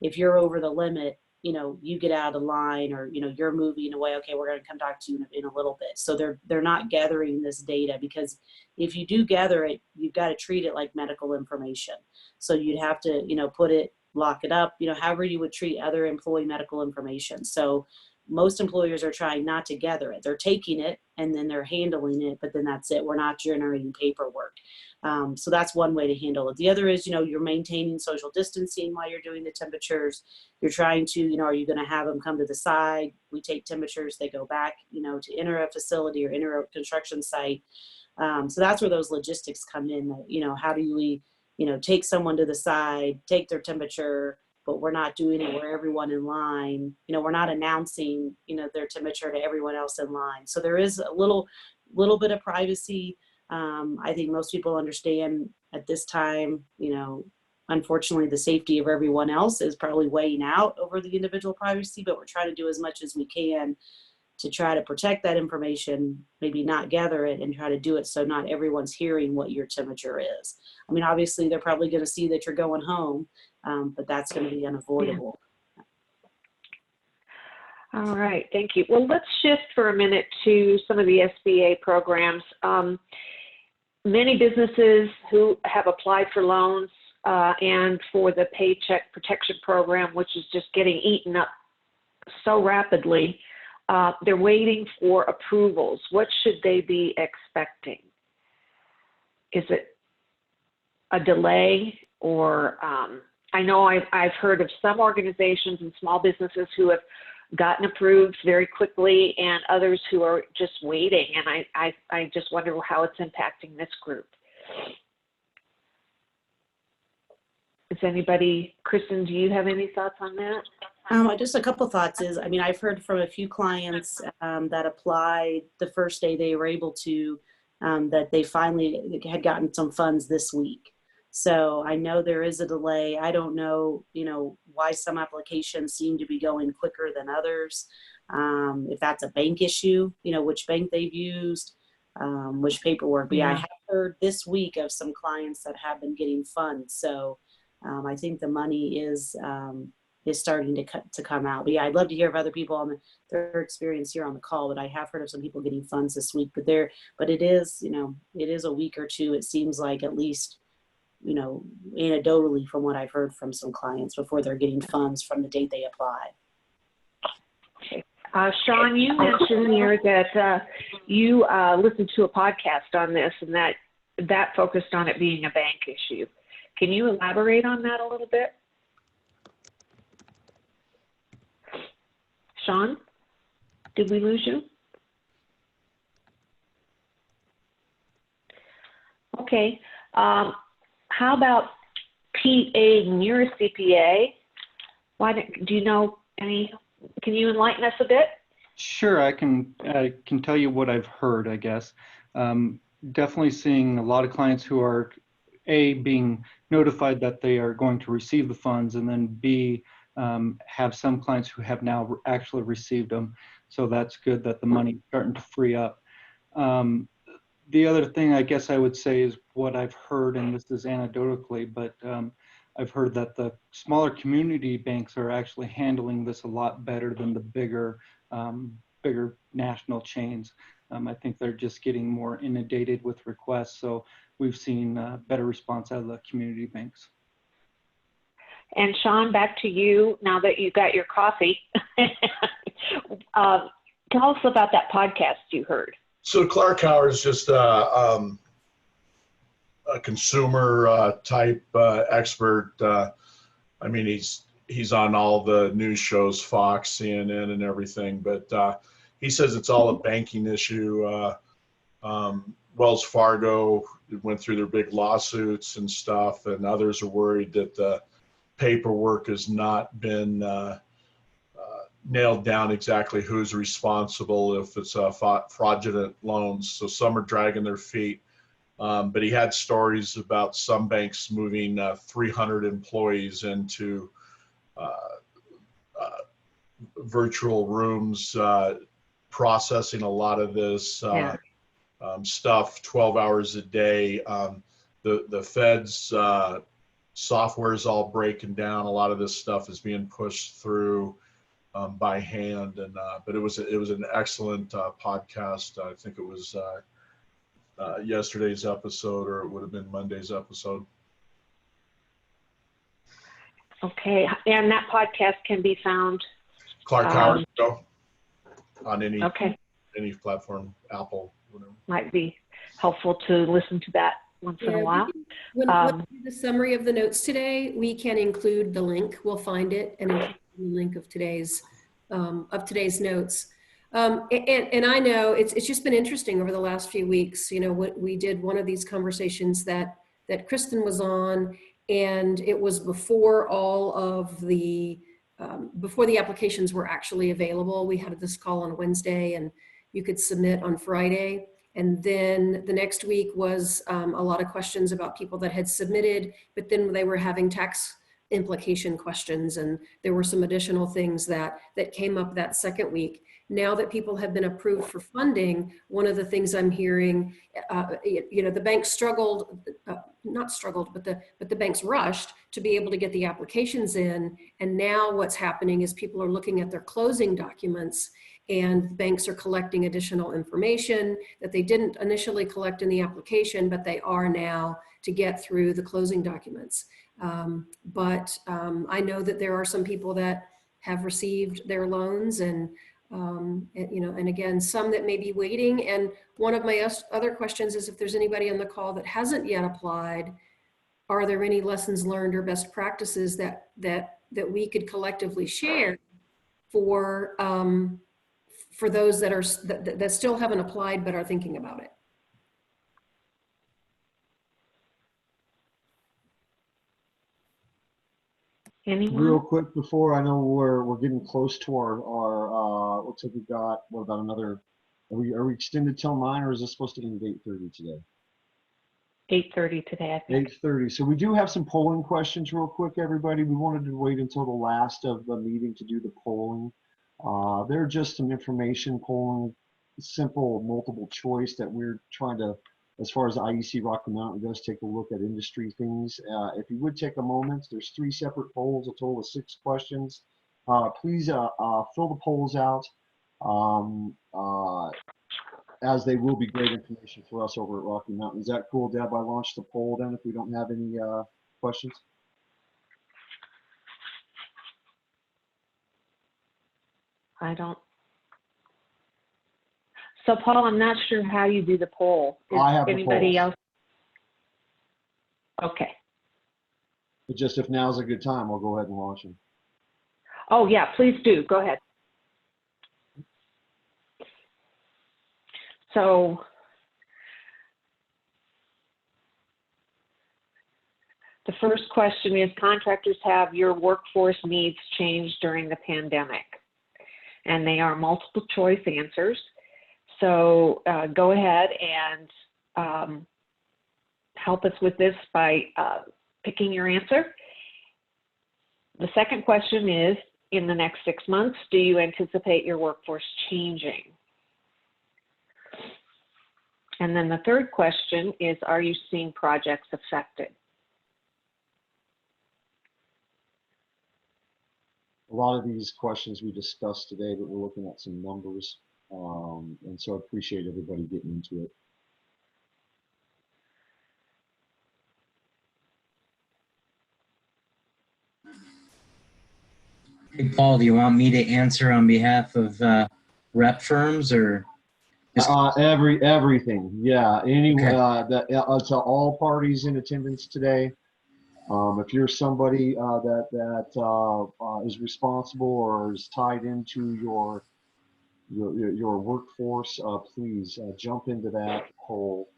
If you're over the limit, you get out of line, or, you're moving away. Okay, we're going to come talk to you in a little bit. So they're not gathering this data, because if you do gather it, you've got to treat it like medical information. So you'd have to, put it, lock it up, however you would treat other employee medical information. So most employers are trying not to gather it. They're taking it and then they're handling it, but then that's it. We're not generating paperwork. So that's one way to handle it. The other is, you're maintaining social distancing while you're doing the temperatures. You're trying to, are you going to have them come to the side? We take temperatures, they go back, to enter a facility or enter a construction site. So that's where those logistics come in. How do we, take someone to the side, take their temperature, but we're not doing it where everyone in line, we're not announcing, their temperature to everyone else in line. So there is a little bit of privacy. I think most people understand at this time, unfortunately, the safety of everyone else is probably weighing out over the individual privacy, but we're trying to do as much as we can to try to protect that information, maybe not gather it, and try to do it so not everyone's hearing what your temperature is. I mean, obviously, they're probably going to see that you're going home, but that's going to be unavoidable. All right, thank you. Well, let's shift for a minute to some of the SBA programs. Many businesses who have applied for loans and for the Paycheck Protection Program, which is just getting eaten up so rapidly, they're waiting for approvals. What should they be expecting? Is it a delay, or I know I've heard of some organizations and small businesses who have gotten approved very quickly, and others who are just waiting. And I just wonder how it's impacting this group. Is anybody, Kristin, do you have any thoughts on that? Just a couple thoughts is, I mean, I've heard from a few clients that applied the first day they were able to, that they finally had gotten some funds this week. So I know there is a delay. I don't know, why some applications seem to be going quicker than others. If that's a bank issue, which bank they've used, which paperwork. But yeah, I have heard this week of some clients that have been getting funds. So I think the money is starting to come out. But yeah, I'd love to hear of other people on their experience here on the call. But I have heard of some people getting funds this week. But it is, it is a week or two. It seems like, at least, anecdotally from what I've heard from some clients, before they're getting funds from the date they apply. Okay. Sean, you mentioned here that you listened to a podcast on this, and that focused on it being a bank issue. Can you elaborate on that a little bit? Sean, did we lose you? Okay. How about PA near CPA? Do you know any? Can you enlighten us a bit? Sure, I can tell you what I've heard, I guess. Definitely seeing a lot of clients who are being notified that they are going to receive the funds, and then B, have some clients who have now actually received them. So that's good that the money's starting to free up. The other thing I guess I would say is what I've heard, and this is anecdotally, but I've heard that the smaller community banks are actually handling this a lot better than the bigger national chains. I think they're just getting more inundated with requests. So we've seen better response out of the community banks. And Sean, back to you now that you got your coffee. Tell us about that podcast you heard. So Clark Howard is just a consumer type expert. I mean, he's on all the news shows, Fox, CNN, and everything. But he says it's all a banking issue. Wells Fargo went through their big lawsuits and stuff, and others are worried that the paperwork has not been nailed down exactly who's responsible if it's fraudulent loans. So some are dragging their feet. But he had stories about some banks moving 300 employees into virtual rooms, processing a lot of this stuff 12 hours a day. The Fed's software is all breaking down. A lot of this stuff is being pushed through by hand, and but it was an excellent podcast. I think it was yesterday's episode, or it would have been Monday's episode. Okay, and that podcast can be found Clark Howard Show on any platform, Apple, whatever. Might be helpful to listen to that once in a while. When we do the summary of the notes today, we can include the link. We'll find it and include the link of today's notes. And I know it's just been interesting over the last few weeks. What we did, one of these conversations that Kristin was on, and it was before all of the before the applications were actually available. We had this call on Wednesday, and you could submit on Friday. And then the next week was a lot of questions about people that had submitted, but then they were having tax implication questions, and there were some additional things that came up that second week. Now that people have been approved for funding, one of the things I'm hearing, the banks struggled, not struggled, but the banks rushed to be able to get the applications in. And now what's happening is people are looking at their closing documents, and banks are collecting additional information that they didn't initially collect in the application, but they are now to get through the closing documents. But I know that there are some people that have received their loans, and again, some that may be waiting. And one of my other questions is, if there's anybody on the call that hasn't yet applied, are there any lessons learned or best practices that we could collectively share for those that still haven't applied but are thinking about it? Anyone? Real quick before, I know we're getting close to our looks like we've got, what about another, are we extended till 9, or is this supposed to end at 8:30 today? 8:30 today, I think. 8:30. So we do have some polling questions real quick, everybody. We wanted to wait until the last of the meeting to do the polling. They're just some information polling, simple multiple choice that we're trying to, as far as IEC Rocky Mountain goes, take a look at industry things. If you would take a moment, there's 3 separate polls, a total of 6 questions. Please fill the polls out, as they will be great information for us over at Rocky Mountain. Is that cool, Deb? I launched the poll then if we don't have any questions. I don't. So Paul, I'm not sure how you do the poll. Is I have the anybody polls. else? Okay. But just if now's a good time, I'll go ahead and launch them. Oh yeah, please do. Go ahead. So the first question is, contractors have your workforce needs changed during the pandemic? And they are multiple choice answers. So go ahead and help us with this by picking your answer. The second question is, in the next 6 months, do you anticipate your workforce changing? And then the third question is, are you seeing projects affected? A lot of these questions we discussed today, but we're looking at some numbers. And so I appreciate everybody getting into it. Hey, Paul, do you want me to answer on behalf of rep firms or? Everything, yeah. Any Okay. to all parties in attendance today. If you're somebody that is responsible or is tied into your workforce, please jump into that poll.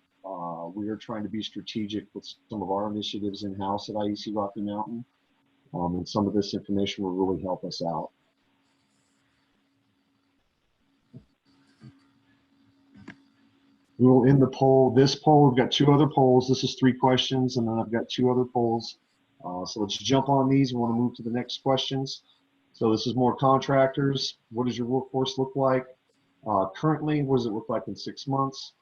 We are trying to be strategic with some of our initiatives in-house at IEC Rocky Mountain, and some of this information will really help us out. We will end the poll. This poll, we've got 2 other polls. This is 3 questions, and then I've got 2 other polls. So let's jump on these. We want to move to the next questions. So this is more contractors. What does your workforce look like currently? What does it look like in 6 months?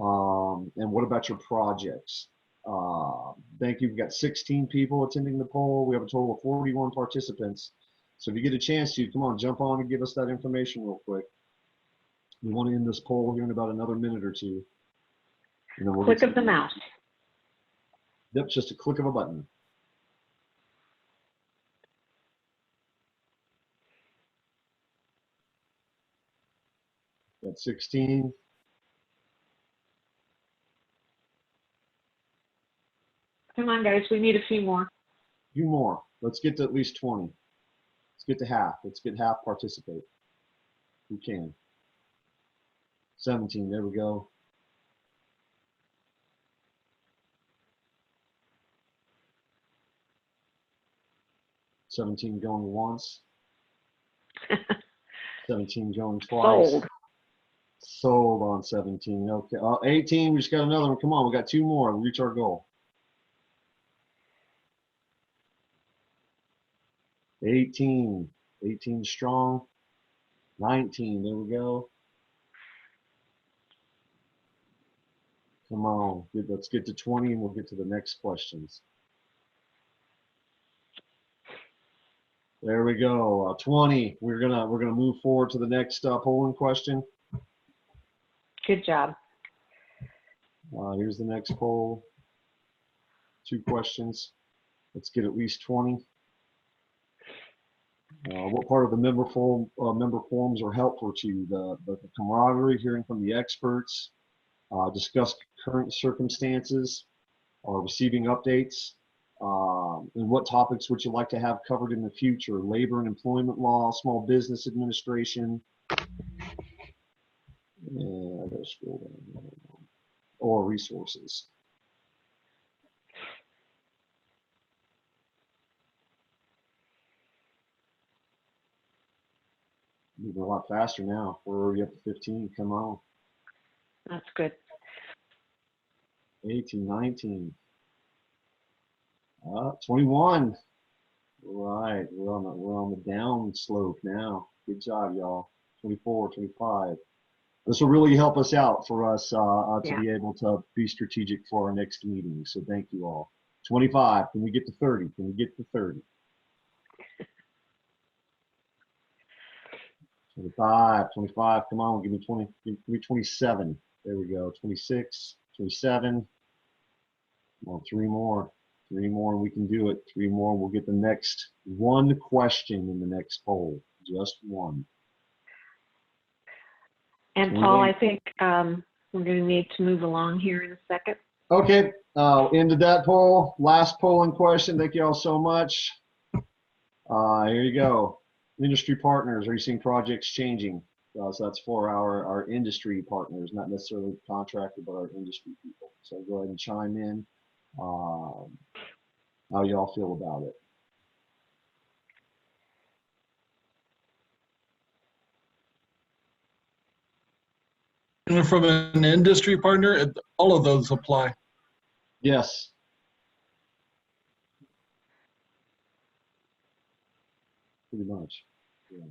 And what about your projects? Thank you. We've got 16 people attending the poll. We have a total of 41 participants. So if you get a chance to, come on, jump on and give us that information real quick. We want to end this poll here in about another minute or 2. And then we'll Click of the mouse. Yep, just a click of a button. Got 16. Come on, guys, we need a few more. Few more. Let's get to at least 20. Let's get to half. Let's get half participate. We can. 17, there we go. $17 going once. 17 going twice. Sold. Sold on 17. Okay. 18, we just got another one. Come on, we got 2 more. Reach our goal. 18. 18 strong. 19, there we go. Come on, let's get to 20 and we'll get to the next questions. There we go, 20. We're gonna move forward to the next polling question. Good job. Here's the next poll. 2 questions. Let's get at least 20. What part of the member forums are helpful to you? The camaraderie, hearing from the experts, discuss current circumstances, or receiving updates, and what topics would you like to have covered in the future? Labor and employment law, small business administration. I gotta scroll down. Or resources. moving a lot faster now. We're already up to 15. Come on. That's good. 18, 19. 21. Right. We're on the down slope now. Good job, y'all. 24, 25. This will really help us out for us to be able to be strategic for our next meeting. So thank you all. 25. Can we get to 30? Can we get to 30? 25, 25. Come on, give me 20. Give me 27. There we go. 26, 27. Come on, 3 more. 3 more, and we can do it. 3 more, we'll get the next one question in the next poll. Just one. And Paul, I think we're going to need to move along here in a second. Okay, into that poll. Last polling question. Thank you all so much. Here you go. Industry partners, are you seeing projects changing? So that's for our industry partners, not necessarily contractor, but our industry people. So go ahead and chime in. How y'all feel about it? And from an industry partner, all of those apply. Yes. Pretty much. Yeah.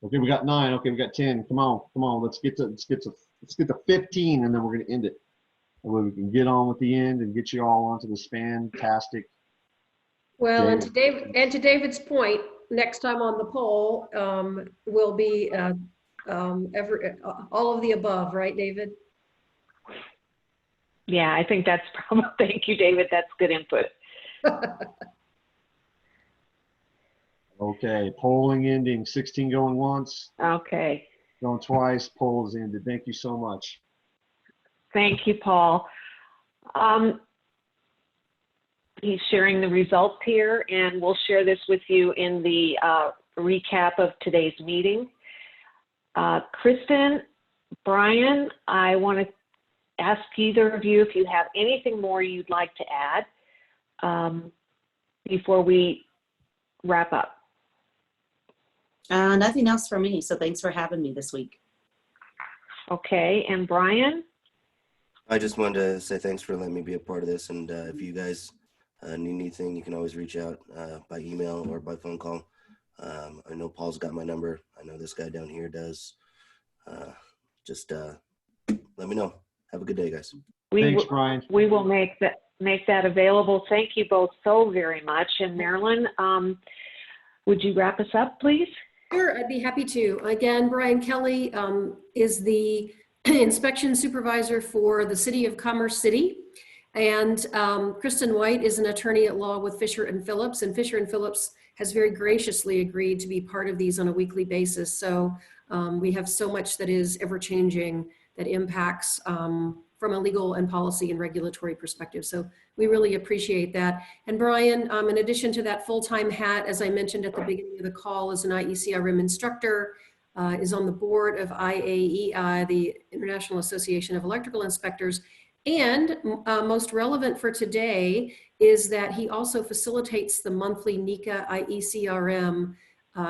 Okay, we got 9. Okay, we got 10. Come on, come on. Let's get to 15, and then we're gonna end it. That way we can get on with the end and get you all onto this fantastic. Well, and to David's point, next time on the poll will be all of the above, right, David? Yeah, I think that's probably, thank you, David. That's good input. Okay, polling ending. 16 going once. Okay. Going twice. Poll is ended. Thank you so much. Thank you, Paul. He's sharing the results here, and we'll share this with you in the recap of today's meeting. Kristin, Brian, I want to ask either of you if you have anything more you'd like to add before we wrap up. Nothing else for me, so thanks for having me this week. Okay, and Brian? I just wanted to say thanks for letting me be a part of this, and if you guys need anything, you can always reach out by email or by phone call. I know Paul's got my number. I know this guy down here does. Just let me know. Have a good day, guys. Thanks, Brian. We will make that available. Thank you both so very much. And Marilyn, would you wrap us up, please? Sure, I'd be happy to. Again, Brian Kelly is the inspection supervisor for the City of Commerce City. And Kristin White is an attorney at law with Fisher & Phillips, and Fisher & Phillips has very graciously agreed to be part of these on a weekly basis. So we have so much that is ever changing that impacts from a legal and policy and regulatory perspective. So we really appreciate that. And Brian, in addition to that full-time hat, as I mentioned at the beginning of the call, is an IECRM instructor, is on the board of IAEi, the International Association of Electrical Inspectors. And most relevant for today is that he also facilitates the monthly NECA IECRM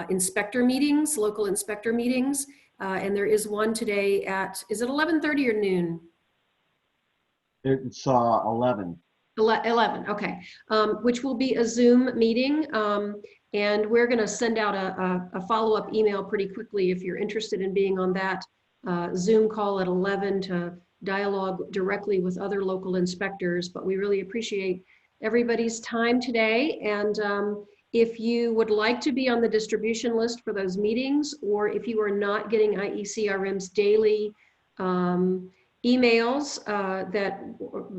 inspector meetings, local inspector meetings. And there is one today at, is it 11:30 or noon? It's 11. 11, okay. Which will be a Zoom meeting. And we're gonna send out a follow-up email pretty quickly if you're interested in being on that Zoom call at 11 to dialogue directly with other local inspectors. But we really appreciate everybody's time today. And if you would like to be on the distribution list for those meetings, or if you are not getting IECRM's daily emails that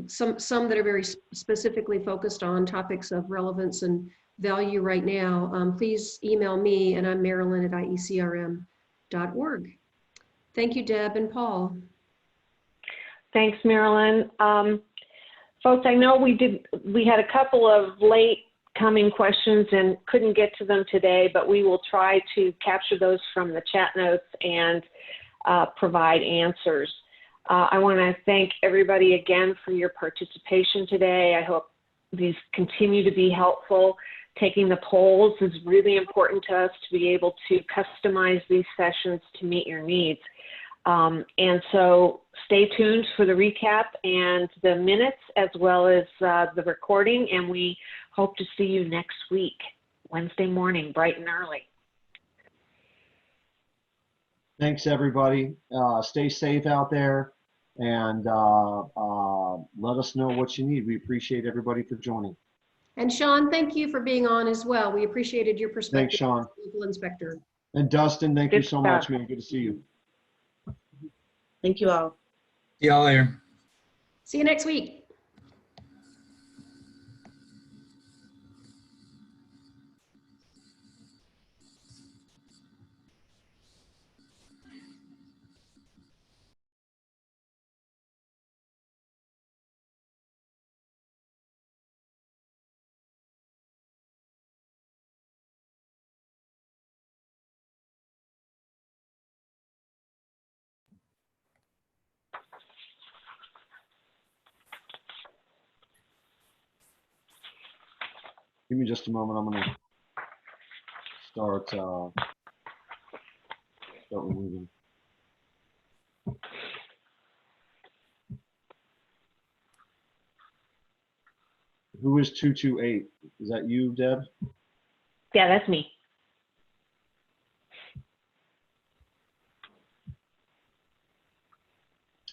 some that are very specifically focused on topics of relevance and value right now, please email me, and I'm Marilyn at IECRM.org. Thank you, Deb and Paul. Thanks, Marilyn. Folks, I know we had a couple of late coming questions and couldn't get to them today, but we will try to capture those from the chat notes and provide answers. I want to thank everybody again for your participation today. I hope these continue to be helpful. Taking the polls is really important to us to be able to customize these sessions to meet your needs. And so stay tuned for the recap and the minutes, as well as the recording, and we hope to see you next week, Wednesday morning, bright and early. Thanks, everybody. Stay safe out there, and let us know what you need. We appreciate everybody for joining. And Sean, thank you for being on as well. We appreciated your perspective. Thanks, Sean. As local inspector. And Dustin, thank you Good so stuff. much, man. Good to see you. Thank you all. See y'all later. See you next week. Give me just a moment. I'm gonna start removing. Who is 228? Is that you, Deb? Yeah, that's me.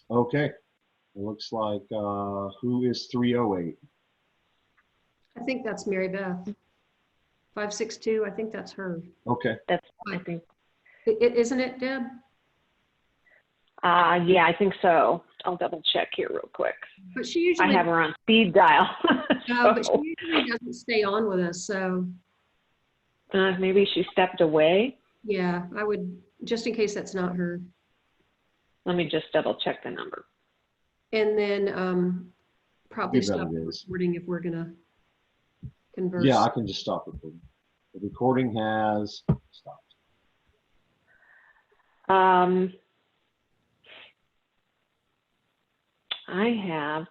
Okay. It looks like who is 308? I think that's Mary Beth. 562, I think that's her. Okay. That's, I think. Isn't it, Deb? Yeah, I think so. I'll double check here real quick. But she usually, I have her on speed dial. but So, she usually doesn't stay on with us. So maybe she stepped away. yeah, I would, just in case that's not her. Let me just double check the number. And then probably You bet stop it the is. recording if we're gonna converse. Yeah, I can just stop recording. The recording has stopped. I have